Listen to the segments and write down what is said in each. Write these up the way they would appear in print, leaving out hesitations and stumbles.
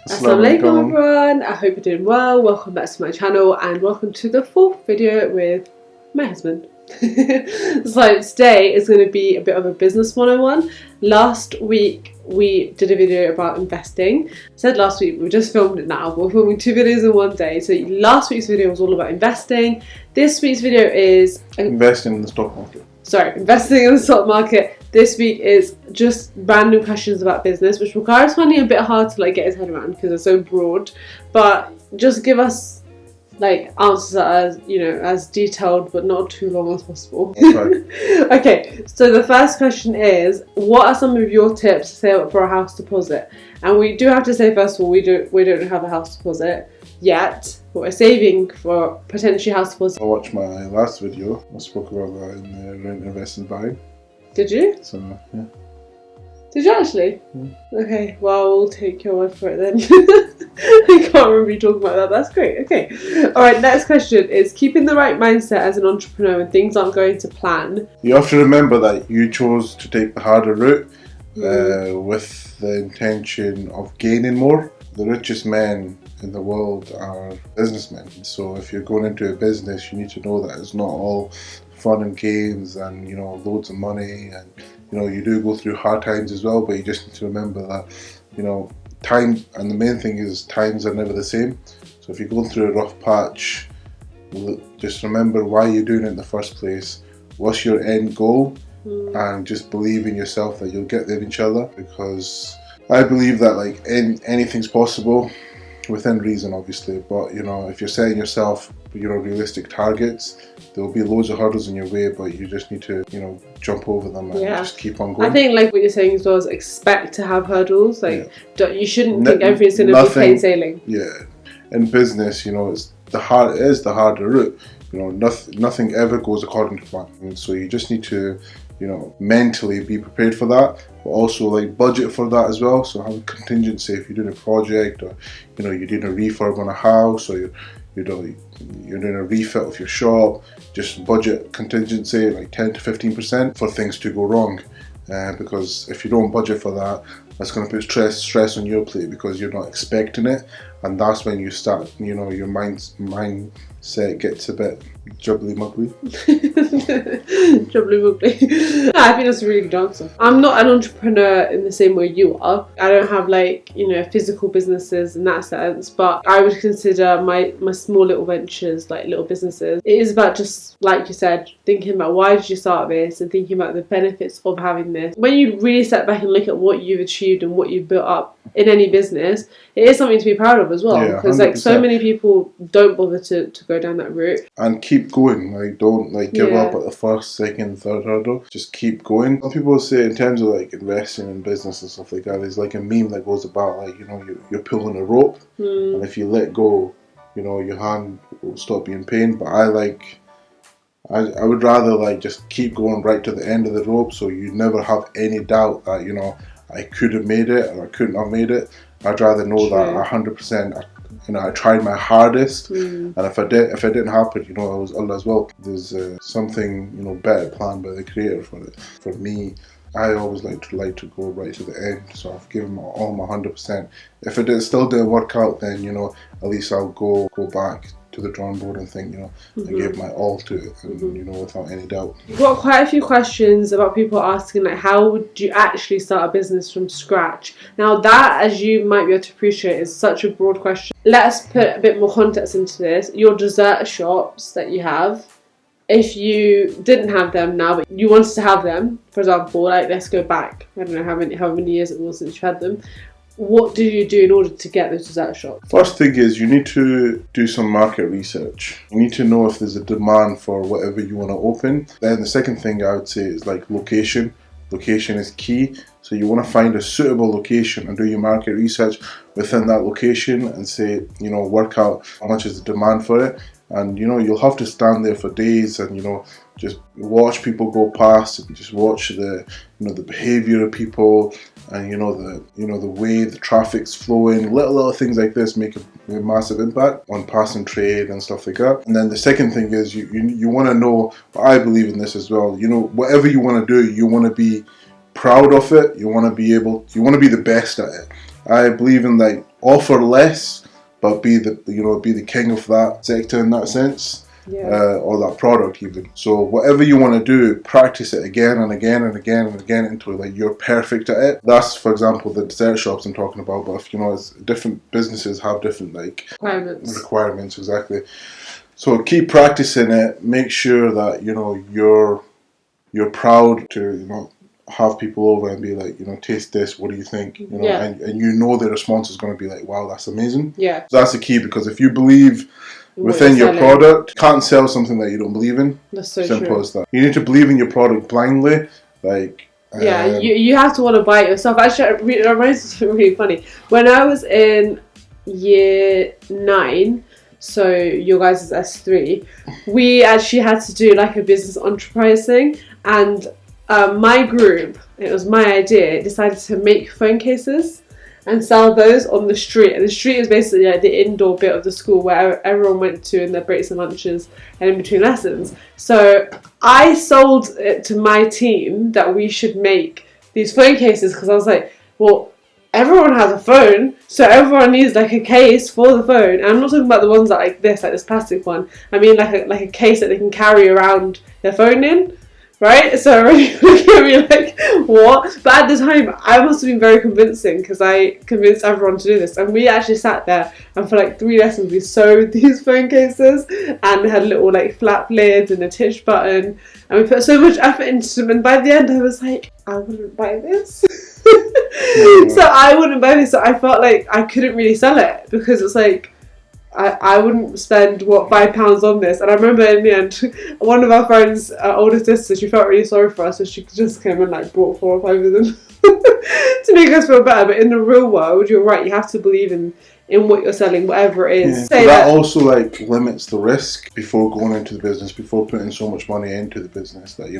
Assalamualaikum everyone, I hope you're doing well. Welcome back to my channel and welcome to the fourth video with my husband. So today is going to be a bit of a business 101. Last week we did a video about investing. I said last week, we just filmed it now, but we're filming two videos in one day. So last week's video was all about investing. This week's video is investing in the stock market. Sorry, investing in the stock market. This week is just random questions about business, which Waqaar is finding a bit hard to get his head around because they're so broad. But just give us answers that are as detailed but not too long as possible. Okay. Okay, so the first question is, what are some of your tips to save up for a house deposit? And we do have to say first of all, we don't have a house deposit yet, but we're saving for potentially house deposit. I watched my last video. I spoke about that in the rent, invest and buy. Did you? So yeah. Did you actually? Yeah. Okay, well, we'll take your word for it then. I can't remember you talking about that. That's great. Okay. Alright, next question is, keeping the right mindset as an entrepreneur when things aren't going to plan. You have to remember that you chose to take the harder route with the intention of gaining more. The richest men in the world are businessmen. So if you're going into a business, you need to know that it's not all fun and games and loads of money, and you do go through hard times as well, but you just need to remember that time, and the main thing is times are never the same. So if you're going through a rough patch, just remember why you're doing it in the first place. What's your end goal? And just believe in yourself that you'll get there, inshallah, because I believe that anything's possible within reason, obviously, but if you're setting yourself realistic targets, there will be loads of hurdles in your way, but you just need to jump over them and just keep on going. I think what you're saying as well is expect to have hurdles. You shouldn't think everything's going to be plain sailing. Yeah, in business, it's the harder route. Nothing ever goes according to plan, and so you just need to mentally be prepared for that, but also budget for that as well. So have a contingency if you're doing a project, or you're doing a refurb on a house, or you're doing a refit of your shop. Just budget contingency 10 to 15% for things to go wrong, because if you don't budget for that, that's going to put stress on your plate because you're not expecting it, and that's when you start your mindset gets a bit jubbly muggly. Jubbly muggly. I think that's a really good answer. I'm not an entrepreneur in the same way you are. I don't have physical businesses in that sense, but I would consider my small little ventures little businesses. It is about, just like you said, thinking about why did you start this and thinking about the benefits of having this. When you really step back and look at what you've achieved and what you've built up in any business, it is something to be proud of as well, because so many people don't bother to go down that route. And keep going. Don't give up at the first, second, third hurdle. Just keep going. Some people say in terms of investing in business and stuff like that, there's a meme that goes about you're pulling a rope, and if you let go, your hand will stop being pain. But I would rather just keep going right to the end of the rope, so you never have any doubt that I could have made it or I couldn't have made it. I'd rather know that 100%. I tried my hardest, and if it didn't happen, it was Allah as well. There's something better planned by the Creator for it. For me, I always like to go right to the end, so I've given all my 100%. If it still didn't work out, then at least I'll go back to the drawing board and think I gave my all to it, and without any doubt. We've got quite a few questions about people asking how would you actually start a business from scratch. Now that, as you might be able to appreciate, is such a broad question. Let us put a bit more context into this. Your dessert shops that you have, if you didn't have them now but you wanted to have them, for example, let's go back, I don't know how many years it was since you had them. What do you do in order to get those dessert shops? First thing is you need to do some market research. You need to know if there's a demand for whatever you want to open. Then the second thing I would say is location. Location is key. So you want to find a suitable location and do your market research within that location and say, work out how much is the demand for it. And you'll have to stand there for days and just watch people go past and just watch the the behavior of people, and the way the traffic's flowing. Little things like this make a massive impact on passing trade and stuff like that. And then the second thing is you want to know, I believe in this as well, whatever you want to do, you want to be proud of it. You want to be the best at it. I believe in like offer less, but be the king of that sector in that sense. Yeah. Or that product even. So whatever you want to do, practice it again and again and again and again until like you're perfect at it. That's, for example, the dessert shops I'm talking about. But if it's different businesses have different like requirements exactly. So keep practicing it. Make sure that you're proud to have people over and be like, taste this. What do you think? And the response is going to be like, wow, that's amazing. Yeah. So that's the key, because if you believe within your product, you can't sell something that you don't believe in. That's so Simple true. as that. You need to believe in your product blindly. Like you have to want to buy it yourself. Actually, it reminds me of something really funny. When I was in year 9, so your guys is S3, we actually had to do like a business enterprise thing, and my group, it was my idea, decided to make phone cases and sell those on the street. And the street is basically like the indoor bit of the school where everyone went to in their breaks and lunches and in between lessons. So I sold it to my team that we should make these phone cases, because I was like, well, everyone has a phone, so everyone needs like a case for the phone. And I'm not talking about the ones that like this plastic one. I mean like a case that they can carry around their phone in. Right? So everybody looked at me like, what? But at the time, I must have been very convincing, because I convinced everyone to do this. And we actually sat there, and for like 3 lessons, we sewed these phone cases, and had little like flap lids and a titch button. And we put so much effort into them. And by the end, I was like, I wouldn't buy this. So I wouldn't buy this. So I felt like I couldn't really sell it, because it's like, I wouldn't spend £5 on this. And I remember in the end, one of our friends' older sister, she felt really sorry for us, so she just came and like bought 4 or 5 of them to make us feel better. But in the real world, you're right, you have to believe in what you're selling, whatever it is. Yeah. That also like limits the risk before going into the business, before putting so much money into the business, that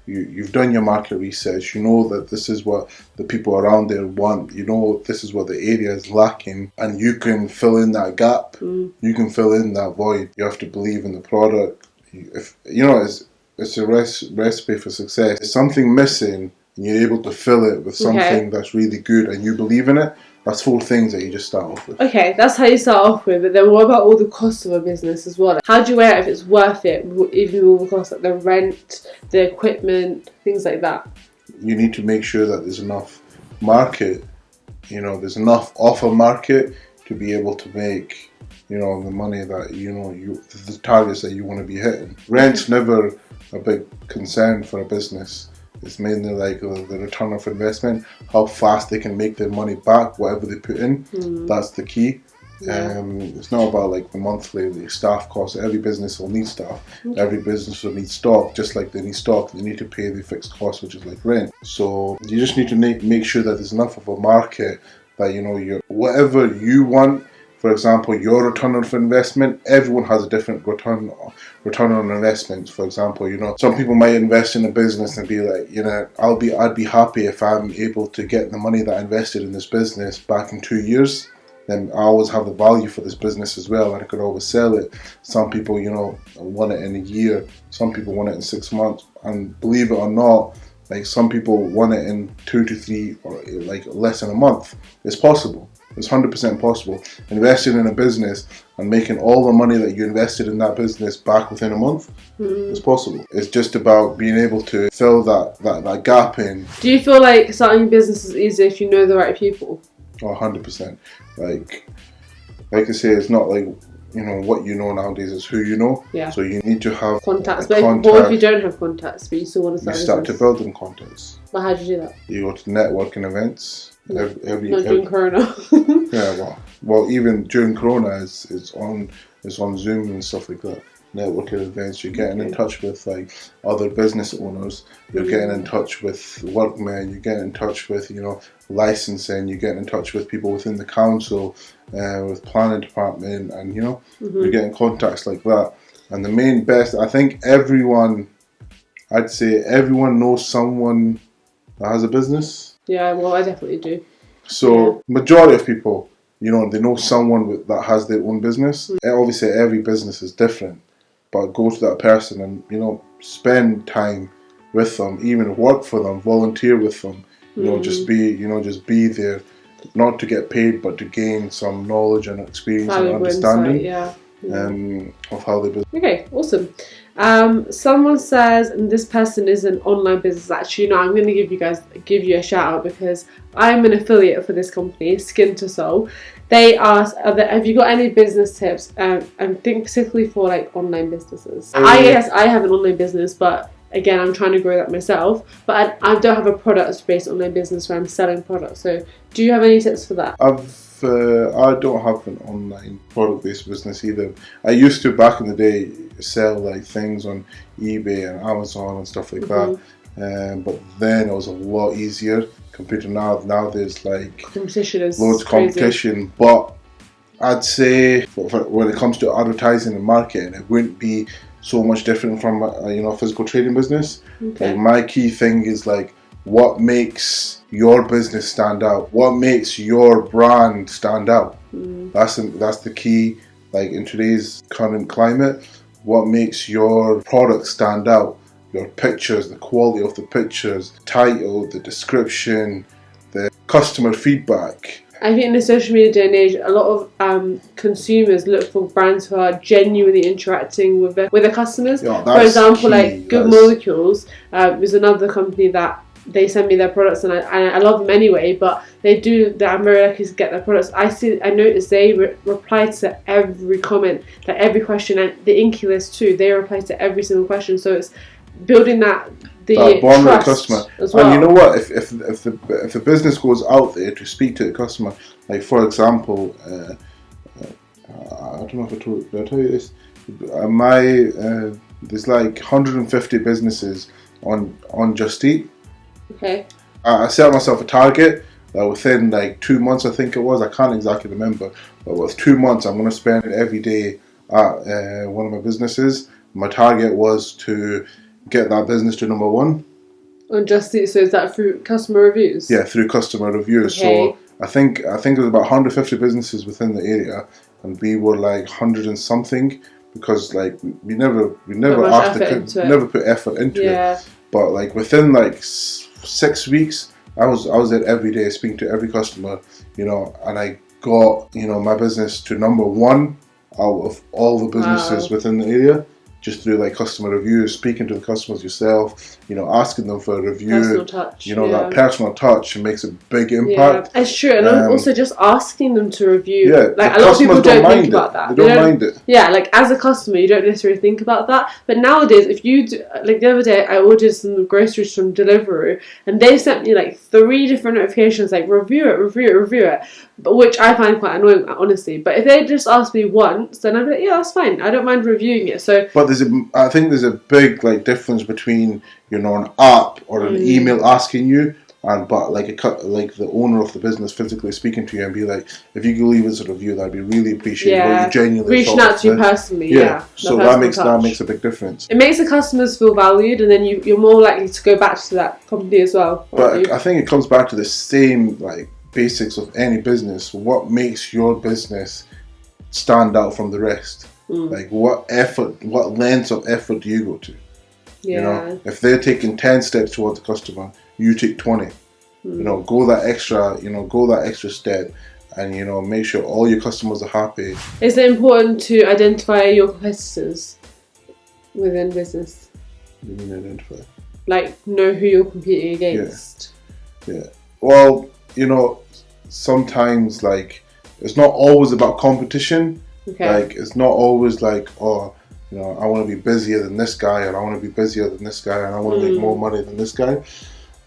you've done your market research, you know that this is what the people around there want, this is what the area is lacking, and you can fill in that gap. You can fill in that void. You have to believe in the product. It's a recipe for success. There's something missing and you're able to fill it with something that's really good and you believe in it. That's 4 things that you just start off with. Okay, that's how you start off with. But then what about all the costs of a business as well? How do you weigh out if it's worth it, even all the costs, like the rent, the equipment, things like that? You need to make sure that there's enough market, there's enough offer market to be able to make, the money that, the targets that you want to be hitting. Rent's never a big concern for a business. It's mainly like the return of investment, how fast they can make their money back, whatever they put in. That's the key. It's not about like the monthly staff costs. Every business will need staff. Every business will need stock. Just like they need stock, they need to pay the fixed cost, which is like rent. So you just need to make sure that there's enough of a market that whatever you want. For example, your return on investment, everyone has a different return on investment. For example, some people might invest in a business and be like, I'd be happy if I'm able to get the money that I invested in this business back in 2 years. Then I always have the value for this business as well, and I could always sell it. Some people, want it in a year. Some people want it in 6 months. And believe it or not, like some people want it in 2 to 3 or like less than a month. It's possible. It's 100% possible. Investing in a business and making all the money that you invested in that business back within a month is possible. It's just about being able to fill that gap in. Do you feel like starting a business is easier if you know the right people? Oh, 100%. Like I say, it's not like what you know nowadays, is who you know. Yeah. So you need to have contacts. But what if you don't have contacts, but you still want to start? You start to build them contacts. But how do you do that? You go to networking events. Not during Corona. Yeah, well, even during Corona, it's on Zoom and stuff like that. Networking events, you're getting in touch with like other business owners. You're getting in touch with workmen. You're getting in touch with licensing. You're getting in touch with people within the council, with planning department, and you're getting contacts like that. And the main best, I think I'd say everyone knows someone that has a business. Yeah, well, I definitely do. So majority of people, they know someone that has their own business. Obviously, every business is different, but go to that person and spend time with them, even work for them, volunteer with them. Just be there not to get paid, but to gain some knowledge and experience and Valuable understanding insight, of how they business. Okay, awesome. Someone says, and this person is an online business. Actually, no, I'm going to give you a shout out because I'm an affiliate for this company, Skin to Soul. They asked, have you got any business tips? And think particularly for like online businesses. I have an online business, but again, I'm trying to grow that myself. But I don't have a product-based online business where I'm selling products. So, do you have any tips for that? I don't have an online product-based business either. I used to back in the day sell like things on eBay and Amazon and stuff like that. But then it was a lot easier compared to now. Now there's like competition is loads of competition. But I'd say when it comes to advertising and marketing, it wouldn't be so much different from a physical trading business. Okay. Like my key thing is like what makes your business stand out, what makes your brand stand out. That's the key. Like in today's current climate, what makes your product stand out, your pictures, the quality of the pictures, title, the description, the customer feedback. I think in the social media day and age, a lot of consumers look for brands who are genuinely interacting with their customers. Yeah, for example, like Good Molecules is another company that they send me their products, and I love them anyway. But they do that. I'm very lucky to get their products. I noticed they reply to every comment, like every question, and the Inky list too. They reply to every single question. So it's building that bond with the customer as well. And you know what? If the business goes out there to speak to the customer, like for example, I don't know if did I tell you this? There's like 150 businesses on Just Eat. Okay. I set myself a target within like 2 months, I think it was. I can't exactly remember, but with 2 months, I'm going to spend it every day at one of my businesses. My target was to get that business to number 1 on Just Eat. So is that through customer reviews? Yeah, through customer reviews. Okay. So I think there's about 150 businesses within the area, and we were like 100 and something because like we never put effort into it. But like within like 6 weeks, I was there every day speaking to every customer, and I got my business to number 1 out of all the businesses within the area, just through like customer reviews, speaking to the customers yourself, asking them for a review. Personal touch. That personal touch makes a big impact. Yeah, it's true. And also just asking them to review. Yeah, like a lot of people don't think about that. They don't mind it. Yeah, like as a customer, you don't necessarily think about that. But nowadays, if you do, like the other day, I ordered some groceries from Deliveroo, and they sent me like 3 different notifications, like review it, but which I find quite annoying, honestly. But if they just ask me once, then I'd be like, yeah, that's fine. I don't mind reviewing it. So, but I think there's a big like difference between an app or an email asking you, but like the owner of the business physically speaking to you and be like, if you could leave us a review, that'd be really appreciated. Yeah, you genuinely reaching out to you personally. Yeah, so that makes a big difference. It makes the customers feel valued, and then you're more likely to go back to that company as well. But I think it comes back to the same like basics of any business. What makes your business stand out from the rest? Like what lengths of effort do you go to? Yeah. If they're taking 10 steps towards the customer, you take 20. Go that extra step, and make sure all your customers are happy. Is it important to identify your competitors within business? What do you mean identify? Like know who you're competing against. Yeah. Well, sometimes like it's not always about competition. Okay. Like it's not always like, oh, I want to be busier than this guy, and I want to be busier than this guy, and I want to make more money than this guy.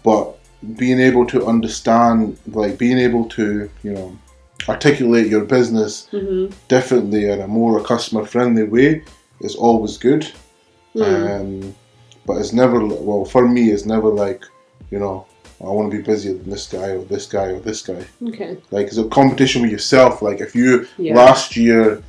But being able to understand, like being able to, articulate your business differently in a more customer-friendly way is always good. But it's never, for me, it's never like, I want to be busier than this guy or this guy or this guy. Okay. Like it's a competition with yourself. Like if you last year,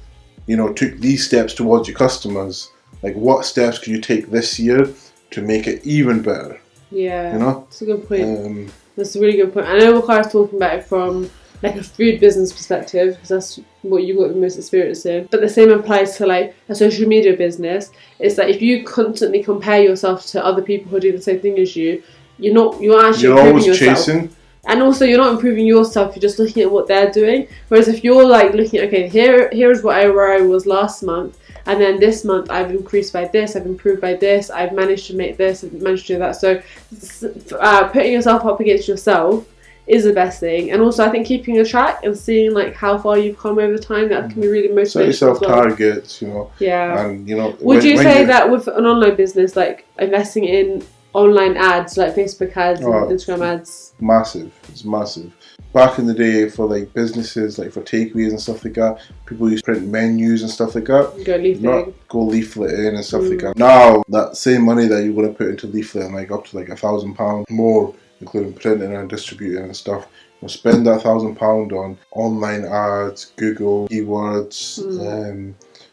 took these steps towards your customers, like what steps could you take this year to make it even better? Yeah. That's a good point. That's a really good point. I know Waqaar is talking about it from like a food business perspective, because that's what you got the most experience in. But the same applies to like a social media business. It's that if you constantly compare yourself to other people who do the same thing as you, you're always chasing. And also, you're not improving yourself, you're just looking at what they're doing. Whereas if you're like looking, okay, here is where I was last month, and then this month I've increased by this, I've improved by this, I've managed to make this, I've managed to do that. So putting yourself up against yourself is the best thing. And also, I think keeping a track and seeing like how far you've come over time, that can be really motivating. Set yourself targets, you know. Yeah. And you know, would you say that with an online business, like investing in online ads, like Facebook ads and Instagram ads? Massive. It's massive. Back in the day, for like businesses, like for takeaways and stuff like that, people used to print menus and stuff like that. Go leaflet in and stuff like that. Now, that same money that you're going to put into leaflet, like up to like £1,000 more, including printing and distributing and stuff, you'll spend that £1,000 on online ads, Google keywords,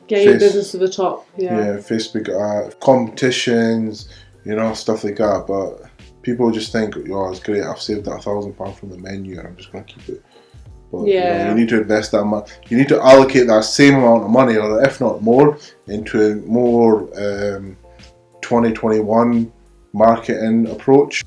getting your business to the top. Yeah, Facebook ads, competitions, you know, stuff like that. But people just think, oh, it's great, I've saved that £1,000 from the menu and I'm just going to keep it. But you know, you need to invest that much. You need to allocate that same amount of money, or if not more, into a more 2021 marketing approach.